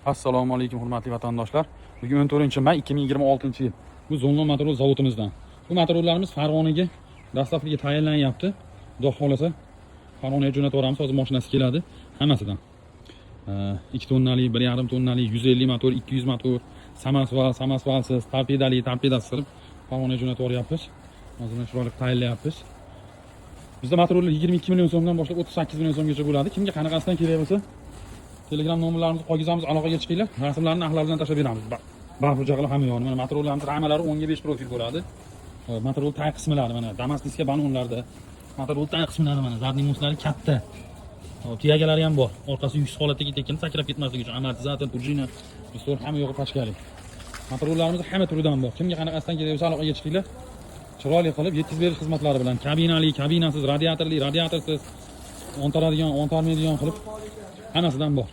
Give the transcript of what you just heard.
Assalomu alaykum hurmatli vatandoshlar. Bugun 14-may 2026-yil. Bu Zonlo Motorol zavodimizdan. Bu motorollarimiz Farg'onaga dastlabkiga tayyorlanyapti. Xudo xolasa Farg'onaga jo'natib yuboramiz. Hozir mashinasi keladi hammasidan. 2 tonnali, 1,5 tonnali, 150 motor, 200 motor, samasvalsiz, torpedasiz qilib Farg'onaga jo'natib yuboryapmiz. Hozir chiroyli tayyorlayapmiz. Bizda motorollar 22 million so'mdan boshlab 38 million so'mgacha bo'ladi. Kimga qanaqasidan kerak bo'lsa, Telegram nomerlarimizni qo'yganmiz, aloqaga chiqinglar. Rasmlarni ahlardan tashlab beramiz. Barcha qilib hamma yo'ni. Mana motorollarimiz ramalari 10 ga 5 profil bo'ladi. Motorol tag qismlari mana Damascusga balonlarda. Motorol tag qismlari mana zadniy moslari katta. Tuyagalari ham bor. Orqasi yuksiz holatdagi tekin sakrab ketmasligi uchun amortizator, prujina, piston hamma yo'g'i pachkali. Motorollarimiz hamma turidan bor. Kimga qanaqasidan kerak bo'lsa aloqaga chiqinglar. Chiroyli qilib yetkiz berish xizmatlari bilan kabinali, kabinasiz, radiatorli, radiatorsiz, o'ntaradigan, o'ntarmaydigan qilib hammasidan bor.